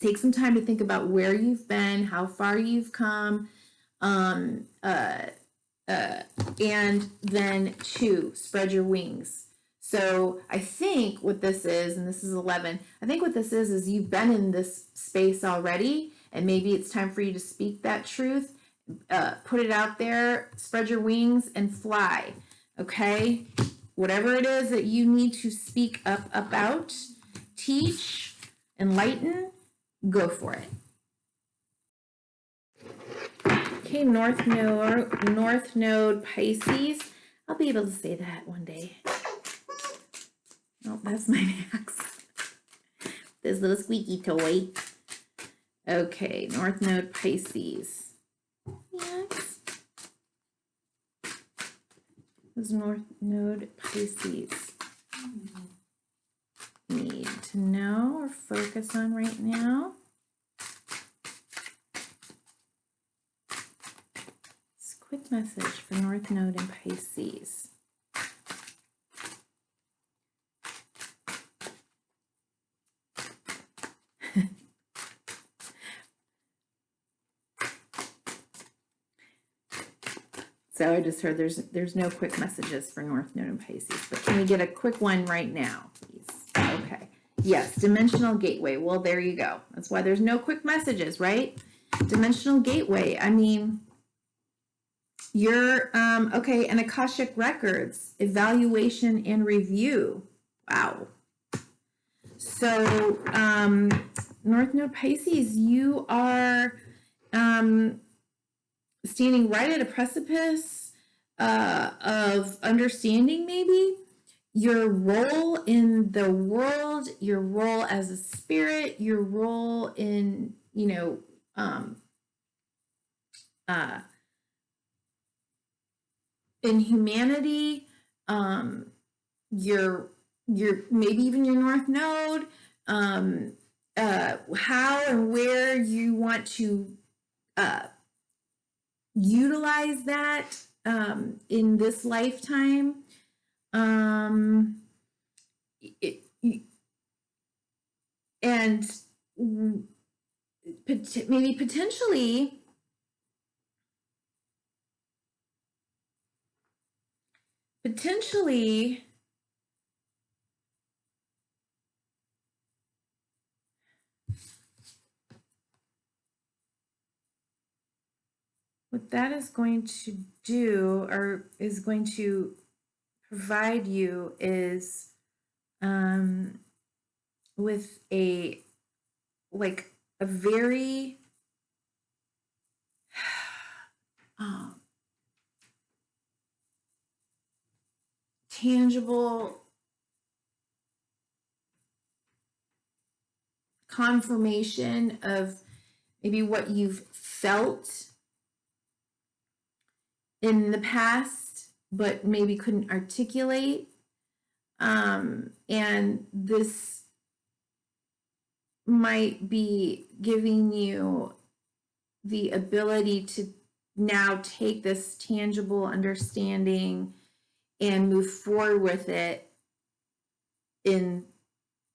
Take some time to think about where you've been, how far you've come, and then 2, spread your wings. So I think what this is, and this is 11, I think what this is you've been in this space already, and maybe it's time for you to speak that truth, put it out there, spread your wings, and fly, okay? Whatever it is that you need to speak up about, teach, enlighten, go for it. Okay, North Node Pisces. I'll be able to say that one day. Oh, that's my Max. This little squeaky toy. Okay, North Node Pisces. Yes. This is North Node Pisces. Need to know or focus on right now. It's a quick message for North Node and Pisces. So I just heard there's no quick messages for North Node and Pisces, but can we get a quick one right now, please? Okay. Yes, dimensional gateway. Well, there you go. That's why there's no quick messages, right? Dimensional gateway. I mean, you're, okay, and Akashic Records, evaluation and review. Wow. So, North Node Pisces, you are standing right at a precipice of understanding, maybe your role in the world, your role as a spirit, your role in, you know, in humanity, your maybe even your North Node, how and where you want to utilize that in this lifetime. And maybe potentially what that is going to do, or is going to provide you, is with a very tangible confirmation of maybe what you've felt in the past, but maybe couldn't articulate. And this might be giving you the ability to now take this tangible understanding and move forward with it in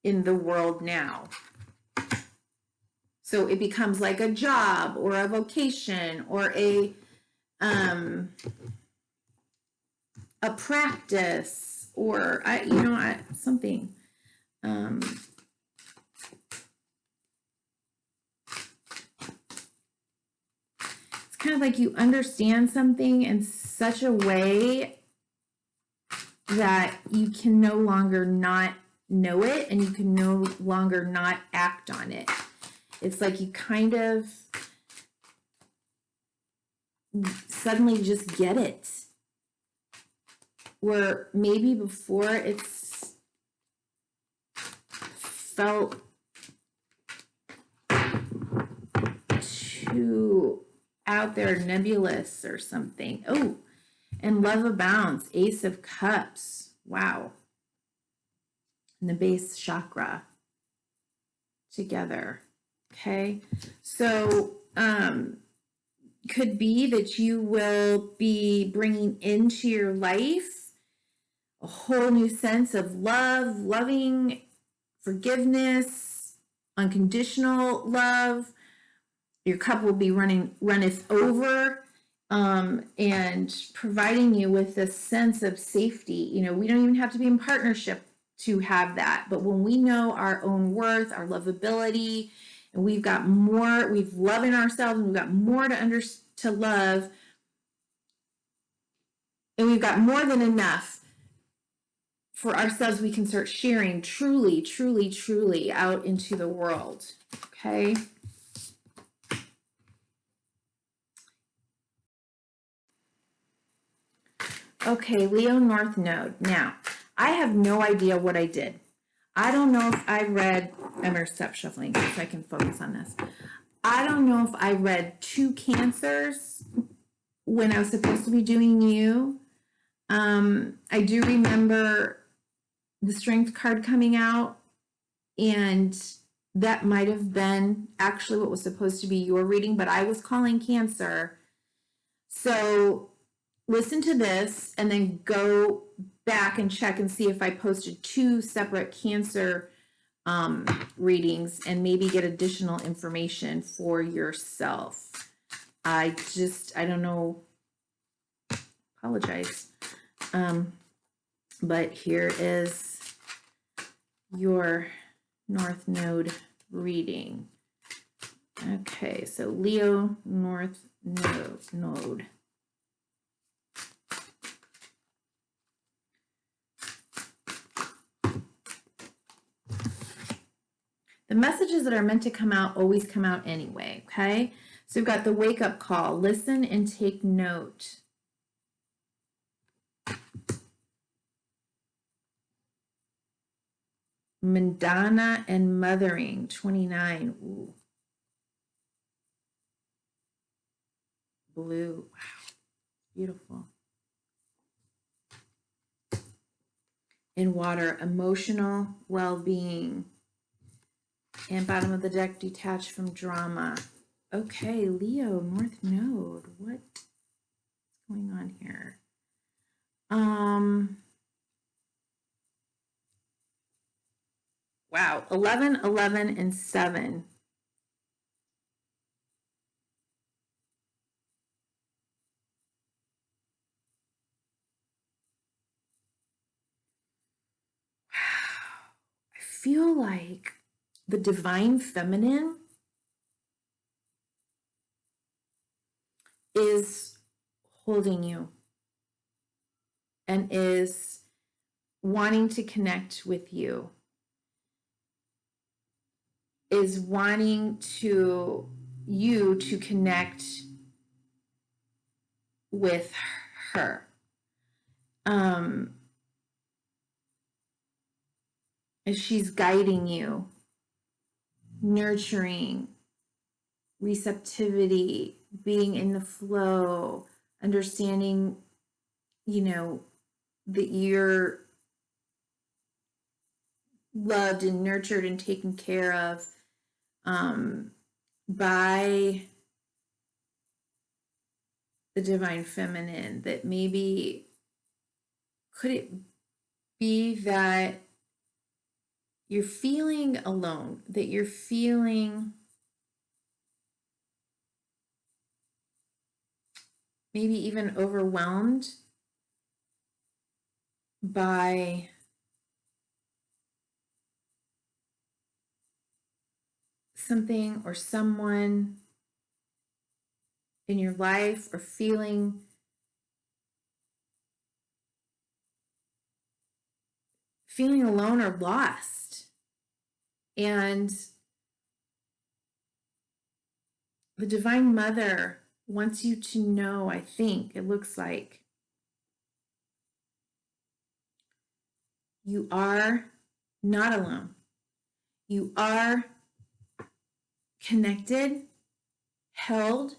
the world now. So it becomes like a job or a vocation or a practice or something. It's kind of like you understand something in such a way that you can no longer not know it and you can no longer not act on it. It's like you kind of suddenly just get it. Where maybe before it's felt too out there, nebulous or something. Oh, and love abounds, Ace of Cups. Wow. And the base chakra together. Okay. So, could be that you will be bringing into your life a whole new sense of love, loving, forgiveness, unconditional love. Your cup will be runneth over, and providing you with this sense of safety. You know, we don't even have to be in partnership to have that. But when we know our own worth, our lovability, and we've got more, we've loved in ourselves, and we've got more to love, and we've got more than enough for ourselves, we can start sharing truly, truly, truly out into the world. Okay. Okay, Leo North Node. Now, I have no idea what I did. I don't know if I read, I'm going to stop shuffling so I can focus on this. I don't know if I read 2 Cancers when I was supposed to be doing you. I do remember the Strength card coming out, and that might have been actually what was supposed to be your reading, but I was calling Cancer. So listen to this and then go back and check and see if I posted 2 separate Cancer readings and maybe get additional information for yourself. I don't know. Apologize. But here is your North Node reading. Okay, so Leo North Node. The messages that are meant to come out always come out anyway, okay? So we've got the wake-up call. Listen and take note. Mandana and mothering, 29. Ooh. Blue. Wow. Beautiful. In water, emotional well-being. And bottom of the deck, detached from drama. Okay, Leo, North Node. What's going on here? Wow, 11, 11, and 7. Wow, I feel like the divine feminine is holding you and is wanting to connect with you, is wanting you to connect with her. She's guiding you, nurturing, receptivity, being in the flow, understanding, that you're loved and nurtured and taken care of by the divine feminine. That maybe, could it be that you're feeling alone, that you're feeling maybe even overwhelmed by something or someone in your life, or feeling alone or lost. And the Divine Mother wants you to know, I think it looks like, you are not alone. You are connected, held,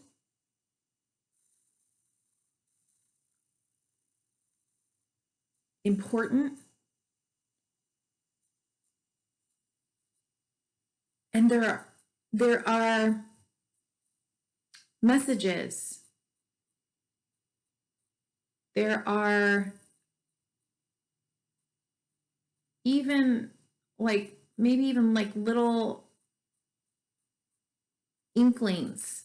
important, and there are messages. There are even maybe even little inklings.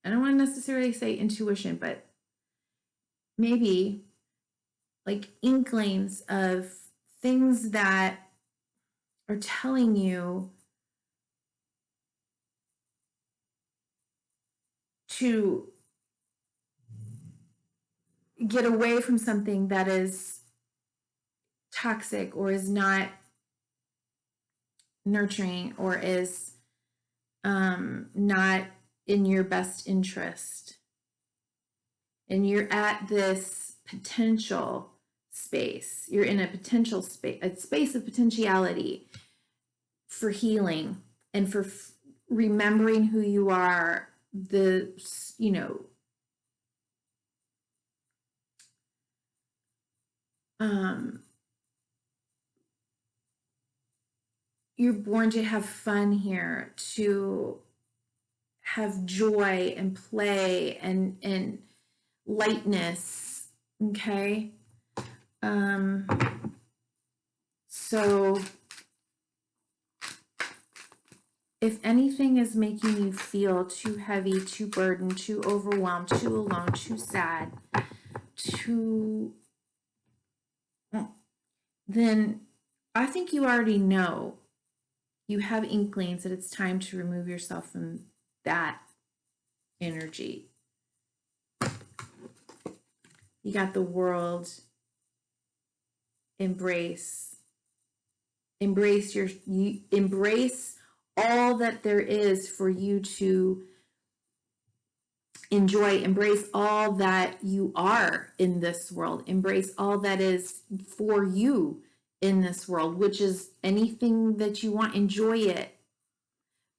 I don't want to necessarily say intuition, but maybe inklings of things that are telling you to get away from something that is toxic, or is not nurturing, or is not in your best interest. And you're at this potential space. You're in a potential space, a space of potentiality for healing and for remembering who you are. You're born to have fun here, to have joy and play and lightness. Okay. So if anything is making you feel too heavy, too burdened, too overwhelmed, too alone, too sad, then I think you already know. You have inklings that it's time to remove yourself from that energy. You got the World. Embrace all that there is for you to enjoy. Embrace all that you are in this world. Embrace all that is for you in this world, which is anything that you want. Enjoy it.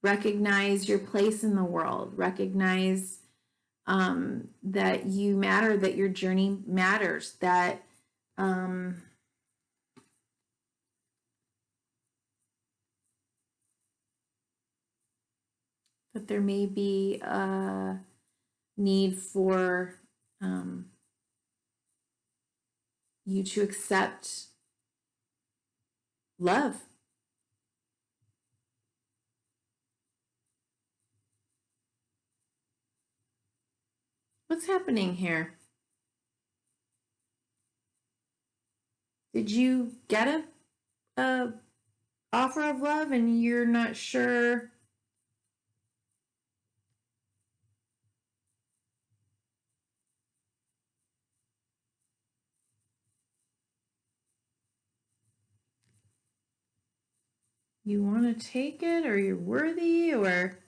Recognize your place in the world. Recognize that you matter, that your journey matters, that that there may be a need for you to accept love. What's happening here? Did you get a offer of love and you're not sure you want to take it, or you're worthy, or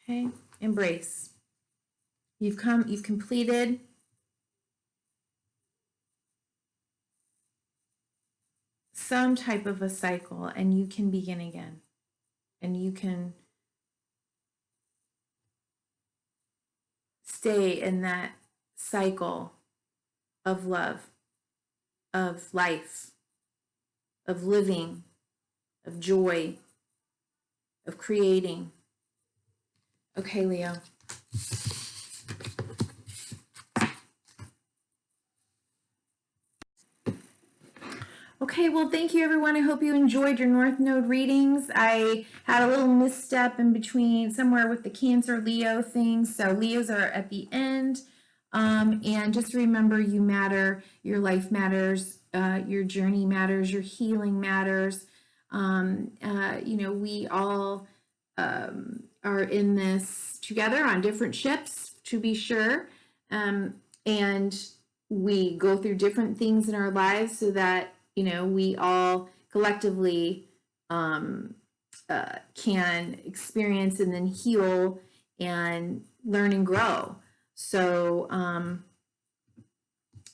okay, embrace. You've completed some type of a cycle, and you can begin again, and you can stay in that cycle of love, of life, of living, of joy, of creating. Okay, Leo. Okay, well, thank you, everyone. I hope you enjoyed your North Node readings. I had a little misstep in between somewhere with the Cancer Leo thing, so Leos are at the end. And just remember, you matter, your life matters, your journey matters, your healing matters. We all are in this together on different ships, to be sure. And we go through different things in our lives so that, we all collectively can experience and then heal and learn and grow. So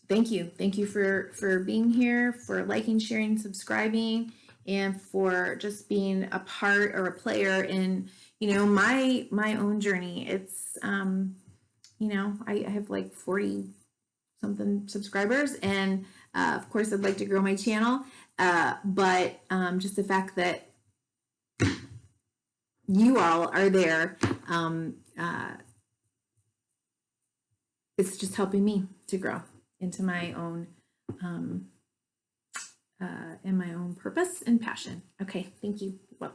thank you for being here, for liking, sharing, subscribing, and for just being a part or a player in my own journey. It's I have like 40 something subscribers, and of course I'd like to grow my channel, but just the fact that you all are there, it's just helping me to grow into my own in my own purpose and passion. Okay, thank you. Well.